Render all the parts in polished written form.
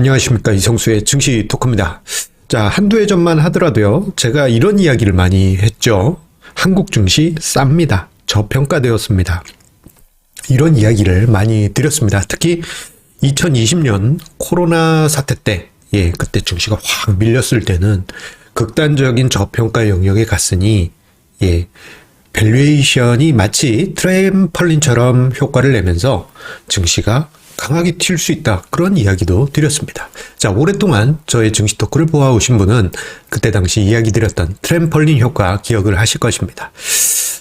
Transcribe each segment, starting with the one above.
안녕하십니까. 이성수의 증시 토크입니다. 자, 한두 해 전만 하더라도요, 제가 이런 이야기를 많이 했죠. 한국 증시 쌉니다. 저평가되었습니다. 이런 이야기를 많이 드렸습니다. 특히 2020년 코로나 사태 때, 그때 증시가 확 밀렸을 때는 극단적인 저평가 영역에 갔으니, 밸류에이션이 마치 트램펄린처럼 효과를 내면서 증시가 강하게 튈 수 있다. 그런 이야기도 드렸습니다. 자, 오랫동안 저의 증시 토크를 보아오신 분은 그때 당시 이야기 드렸던 트램펄린 효과 기억을 하실 것입니다.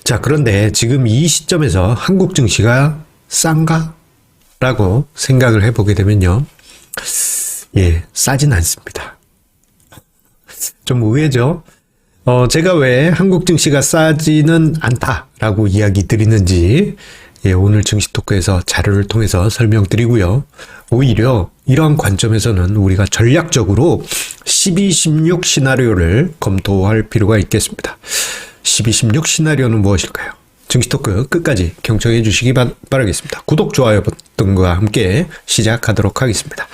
자, 그런데 지금 이 시점에서 한국 증시가 싼가? 라고 생각을 해보게 되면요. 싸진 않습니다. 좀 의외죠? 제가 왜 한국 증시가 싸지는 않다라고 이야기 드리는지 오늘 증시 토크에서 자료를 통해서 설명드리고요. 오히려 이러한 관점에서는 우리가 전략적으로 12-16 시나리오를 검토할 필요가 있겠습니다. 12-16 시나리오는 무엇일까요? 증시 토크 끝까지 경청해 주시기 바라겠습니다. 구독, 좋아요 버튼과 함께 시작하도록 하겠습니다.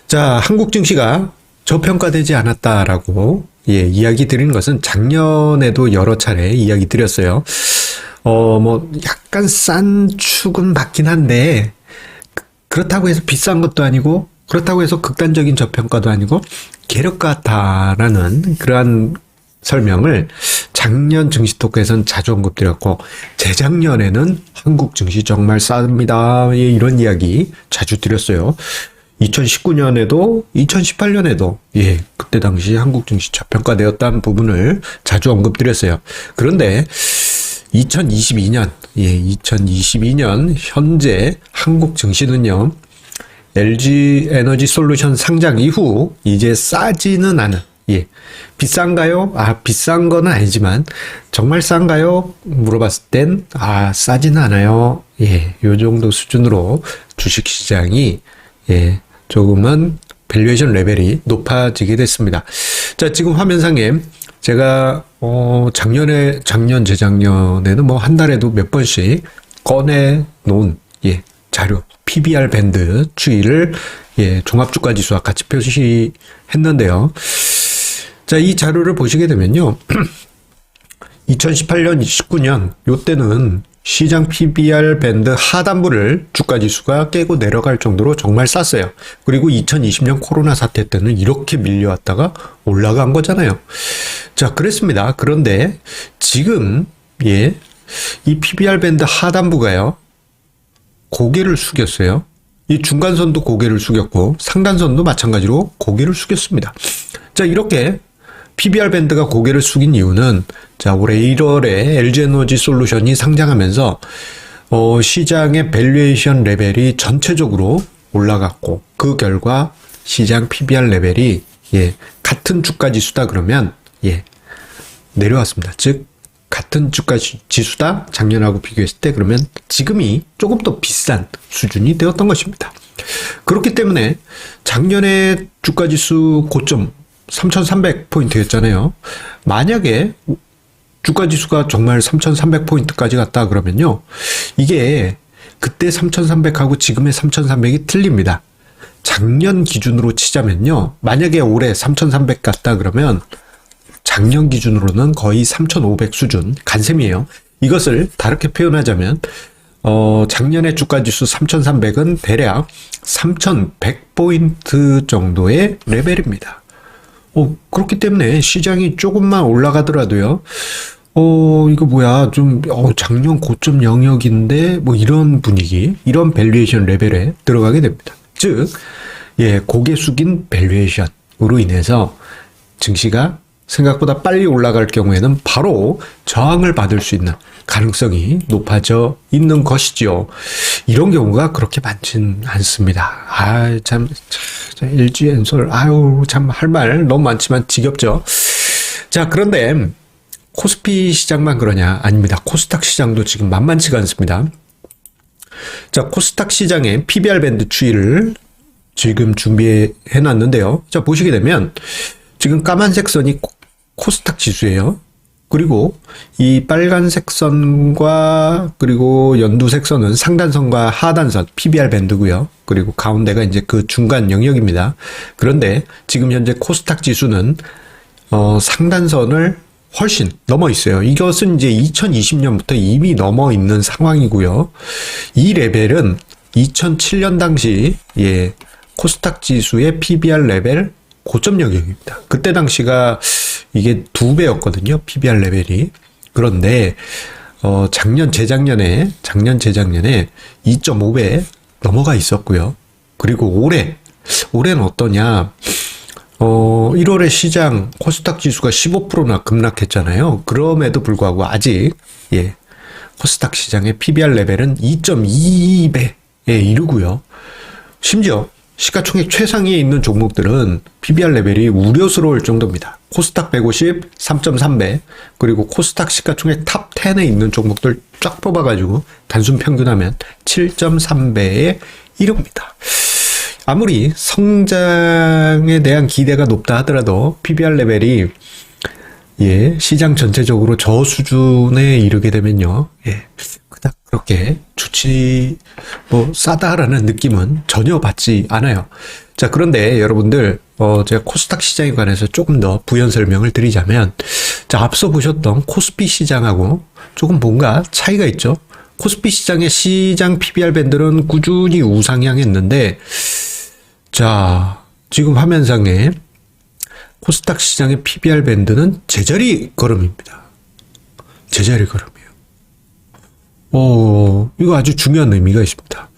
자, 한국 증시가 저평가되지 않았다라고 이야기 드리는 것은 작년에도 여러 차례 이야기 드렸어요. 약간 싼 축은 맞긴 한데, 그렇다고 해서 비싼 것도 아니고, 그렇다고 해서 극단적인 저평가도 아니고, 계력 같다라는 그러한 설명을 작년 증시 토크에서는 자주 언급드렸고, 재작년에는 한국 증시 정말 쌉니다. 이런 이야기 자주 드렸어요. 2019년에도 2018년에도 그때 당시 한국 증시 저평가되었다는 부분을 자주 언급드렸어요. 그런데 2022년 현재 한국 증시는요, LG 에너지 솔루션 상장 이후 이제 싸지는 않은, 비싼가요? 비싼 거는 아니지만 정말 싼가요? 물어봤을 땐 싸지는 않아요. 요 정도 수준으로 주식 시장이 조금은 밸류에이션 레벨이 높아지게 됐습니다. 자, 지금 화면상에 제가 작년, 재작년에는 한 달에도 몇 번씩 꺼내 놓은 자료, PBR 밴드 추이를 종합주가지수와 같이 표시했는데요. 자, 이 자료를 보시게 되면요. 2018년, 19년 요때는 시장 PBR 밴드 하단부를 주가지수가 깨고 내려갈 정도로 정말 쌌어요. 그리고 2020년 코로나 사태 때는 이렇게 밀려왔다가 올라간 거잖아요. 자, 그랬습니다. 그런데 지금 이 PBR 밴드 하단부가요, 고개를 숙였어요. 이 중간선도 고개를 숙였고 상단선도 마찬가지로 고개를 숙였습니다. 자, 이렇게 PBR 밴드가 고개를 숙인 이유는, 자, 올해 1월에 LG 에너지 솔루션이 상장하면서 시장의 밸류에이션 레벨이 전체적으로 올라갔고, 그 결과 시장 PBR 레벨이 같은 주가 지수다 그러면 내려왔습니다. 즉 같은 주가 지수다 작년하고 비교했을 때 그러면 지금이 조금 더 비싼 수준이 되었던 것입니다. 그렇기 때문에 작년에 주가 지수 고점 3,300포인트였잖아요. 만약에 주가지수가 정말 3,300포인트까지 갔다 그러면요, 이게 그때 3,300하고 지금의 3,300이 틀립니다. 작년 기준으로 치자면요, 만약에 올해 3,300 갔다 그러면 작년 기준으로는 거의 3,500 수준, 간셈이에요. 이것을 다르게 표현하자면 작년의 주가지수 3,300은 대략 3,100포인트 정도의 레벨입니다. 그렇기 때문에 시장이 조금만 올라가더라도요, 이거 뭐야, 작년 고점 영역인데, 이런 분위기, 이런 밸류에이션 레벨에 들어가게 됩니다. 즉, 고개 숙인 밸류에이션으로 인해서 증시가 생각보다 빨리 올라갈 경우에는 바로 저항을 받을 수 있는 가능성이 높아져 있는 것이죠. 이런 경우가 그렇게 많진 않습니다. 참, LG 엔솔, 참 할 말 너무 많지만 지겹죠. 자, 그런데 코스피 시장만 그러냐? 아닙니다. 코스닥 시장도 지금 만만치가 않습니다. 자, 코스닥 시장의 PBR 밴드 추이를 지금 준비해 놨는데요. 자, 보시게 되면 지금 까만색 선이 코스닥 지수예요. 그리고 이 빨간색 선과 그리고 연두색 선은 상단선과 하단선 PBR 밴드고요. 그리고 가운데가 이제 그 중간 영역입니다. 그런데 지금 현재 코스닥 지수는 상단선을 훨씬 넘어 있어요. 이것은 이제 2020년부터 이미 넘어 있는 상황이고요. 이 레벨은 2007년 당시 코스닥 지수의 PBR 레벨 고점 영역입니다. 그때 당시가 이게 2배였거든요. PBR 레벨이. 그런데 재작년에 2.5배 넘어가 있었고요. 그리고 올해는 어떠냐? 1월에 시장 코스닥 지수가 15%나 급락했잖아요. 그럼에도 불구하고 아직 코스닥 시장의 PBR 레벨은 2.22배에 이르고요. 심지어 시가총액 최상위에 있는 종목들은 PBR 레벨이 우려스러울 정도입니다. 코스닥 150 3.3배, 그리고 코스닥 시가총액 탑 10에 있는 종목들 쫙 뽑아가지고 단순 평균하면 7.3배에 이릅니다. 아무리 성장에 대한 기대가 높다 하더라도 PBR 레벨이 시장 전체적으로 저 수준에 이르게 되면요, 그닥 그렇게 싸다라는 느낌은 전혀 받지 않아요. 자, 그런데 여러분들, 제가 코스닥 시장에 관해서 조금 더 부연 설명을 드리자면, 자, 앞서 보셨던 코스피 시장하고 조금 뭔가 차이가 있죠? 코스피 시장의 시장 PBR 밴드는 꾸준히 우상향했는데, 자, 지금 화면상에 코스닥 시장의 PBR 밴드는 제자리 걸음입니다. 제자리 걸음이에요. 이거 아주 중요한 의미가 있습니다.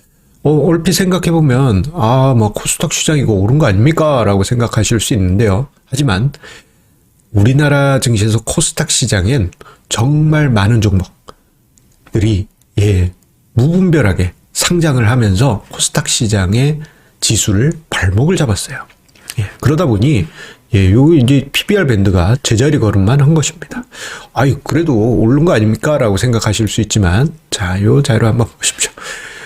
얼핏 생각해보면, 코스닥 시장 이거 오른 거 아닙니까? 라고 생각하실 수 있는데요. 하지만, 우리나라 증시에서 코스닥 시장엔 정말 많은 종목들이, 무분별하게 상장을 하면서 코스닥 시장의 지수를 발목을 잡았어요. 그러다 보니, 요 이제 PBR 밴드가 제자리 걸음만 한 것입니다. 그래도 오른 거 아닙니까? 라고 생각하실 수 있지만, 자, 요 자료 한번 보십시오.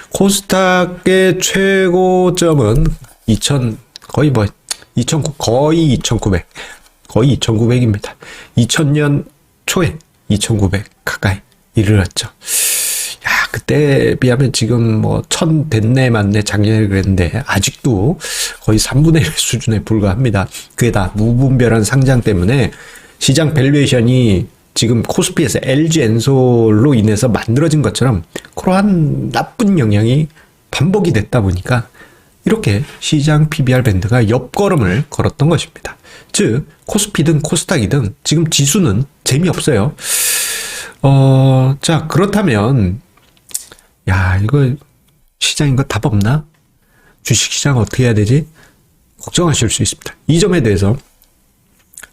코스닥의 최고점은 거의 2,900입니다. 2000년 초에 2,900 가까이 이르렀죠. 그때 비하면 지금 1000 됐네 맞네 작년에 그랬는데 아직도 거의 3분의 1 수준에 불과합니다. 그게 다 무분별한 상장 때문에 시장 밸류에이션이 지금 코스피에서 LG 엔솔로 인해서 만들어진 것처럼 그러한 나쁜 영향이 반복이 됐다 보니까 이렇게 시장 PBR 밴드가 옆걸음을 걸었던 것입니다. 즉 코스피든 코스닥이든 지금 지수는 재미없어요. 자, 그렇다면 이거 시장 이거 답 없나? 주식시장 어떻게 해야 되지? 걱정하실 수 있습니다. 이 점에 대해서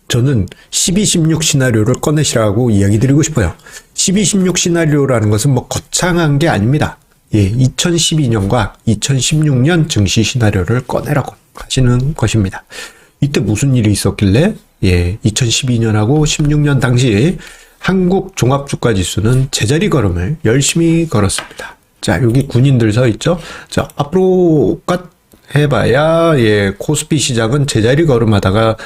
저는 12-16 시나리오를 꺼내시라고 이야기 드리고 싶어요. 12-16 시나리오라는 것은 거창한 게 아닙니다. 2012년과 2016년 증시 시나리오를 꺼내라고 하시는 것입니다. 이때 무슨 일이 있었길래 2012년하고 16년 당시 한국 종합주가지수는 제자리 걸음을 열심히 걸었습니다. 자, 여기 군인들 서 있죠? 자, 앞으로 해봐야 코스피 시장은 제자리 걸음하다가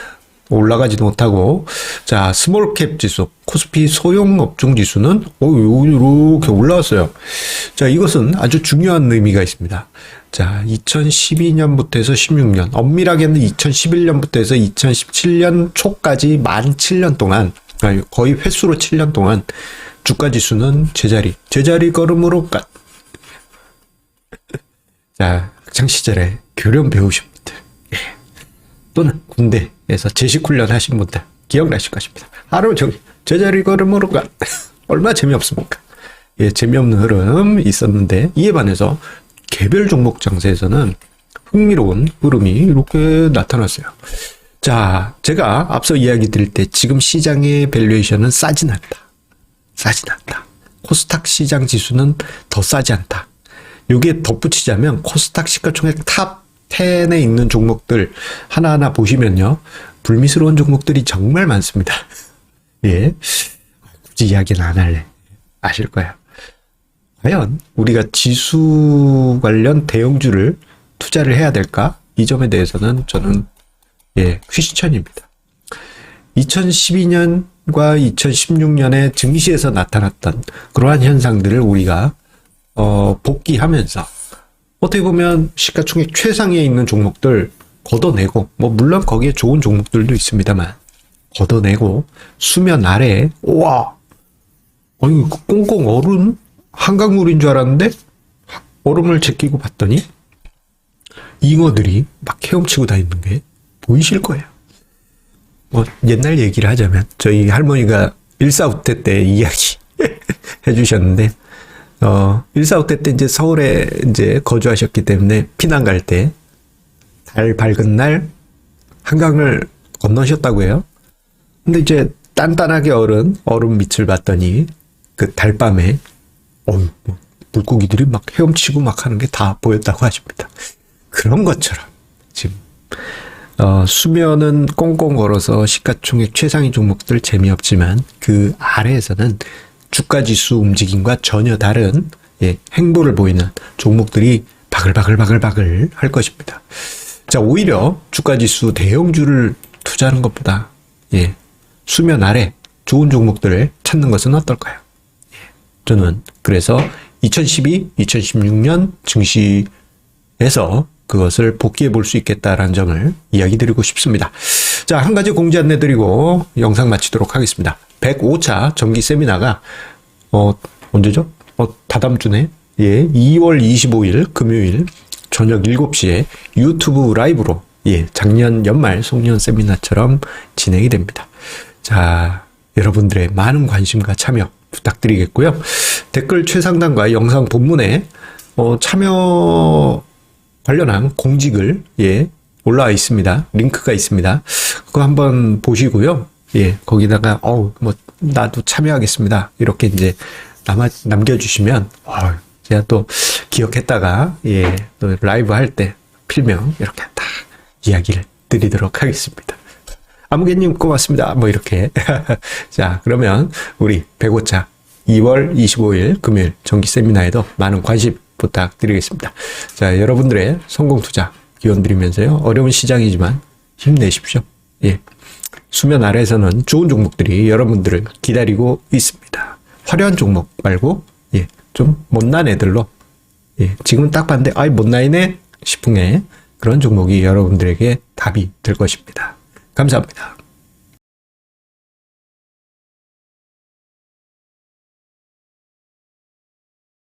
올라가지 못하고, 자, 스몰캡 지수, 코스피 소형업종 지수는 이렇게 올라왔어요. 자, 이것은 아주 중요한 의미가 있습니다. 자, 2012년부터 해서 16년, 엄밀하게는 2011년부터 해서 2017년 초까지 만 7년 동안, 거의 횟수로 7년 동안 주가 지수는 제자리 걸음으로 자, 학창 시절에 교련 배우신 분들, 또는 군대에서 제식훈련 하신 분들 기억나실 것입니다. 하루 종일 제자리 걸음으로 얼마나 재미없습니까? 재미없는 흐름 있었는데 이에 반해서 개별 종목 장세에서는 흥미로운 흐름이 이렇게 나타났어요. 자, 제가 앞서 이야기 드릴 때 지금 시장의 밸류에이션은 싸진 않다. 코스닥 시장 지수는 더 싸지 않다. 여기에 덧붙이자면 코스닥 시가총액 탑 10에 있는 종목들 하나하나 보시면요. 불미스러운 종목들이 정말 많습니다. 굳이 이야기는 안 할래. 아실 거야. 과연 우리가 지수 관련 대형주를 투자를 해야 될까? 이 점에 대해서는 저는 퀴스천입니다. 2012년 2016년에 증시에서 나타났던 그러한 현상들을 우리가 복귀하면서 어떻게 보면 시가총액 최상위에 있는 종목들 걷어내고, 뭐 물론 거기에 좋은 종목들도 있습니다만 걷어내고 수면 아래에, 와, 아니 꽁꽁 얼음 한강물인 줄 알았는데 얼음을 제끼고 봤더니 잉어들이 막 헤엄치고 다니는 게 보이실 거예요. 뭐 옛날 얘기를 하자면 저희 할머니가 일사후퇴 때 이야기 해주셨는데, 일사후퇴 때 이제 서울에 이제 거주하셨기 때문에 피난 갈 때 달 밝은 날 한강을 건너셨다고 해요. 근데 이제 단단하게 얼음 밑을 봤더니 그 달밤에 뭐 물고기들이 막 헤엄치고 막 하는 게 다 보였다고 하십니다. 그런 것처럼 지금 수면은 꽁꽁 얼어서 시가총액 최상위 종목들 재미없지만 그 아래에서는 주가지수 움직임과 전혀 다른 행보를 보이는 종목들이 바글바글 할 것입니다. 자, 오히려 주가지수 대형주를 투자하는 것보다 수면 아래 좋은 종목들을 찾는 것은 어떨까요? 저는 그래서 2012, 2016년 증시에서 그것을 복귀해 볼 수 있겠다라는 점을 이야기 드리고 싶습니다. 자, 한 가지 공지 안내 드리고 영상 마치도록 하겠습니다. 105차 정기 세미나가 언제죠? 다다음 주네. 2월 25일 금요일 저녁 7시에 유튜브 라이브로 작년 연말 송년 세미나처럼 진행이 됩니다. 자, 여러분들의 많은 관심과 참여 부탁드리겠고요. 댓글 최상단과 영상 본문에 참여 관련한 공지글 올라와 있습니다. 링크가 있습니다. 그거 한번 보시고요. 거기다가 뭐 나도 참여하겠습니다. 이렇게 이제 남겨주시면 제가 또 기억했다가 또 라이브 할 때 필명 이렇게 딱 이야기를 드리도록 하겠습니다. 아무개님 고맙습니다. 뭐 이렇게. 자, 그러면 우리 105차 2월 25일 금요일 정기 세미나에도 많은 관심 부탁드리겠습니다. 자, 여러분들의 성공 투자 기원 드리면서요. 어려운 시장이지만 힘내십시오. 수면 아래에서는 좋은 종목들이 여러분들을 기다리고 있습니다. 화려한 종목 말고 좀 못난 애들로 지금 딱 봤는데 못나이네 싶은 애, 그런 종목이 여러분들에게 답이 될 것입니다. 감사합니다.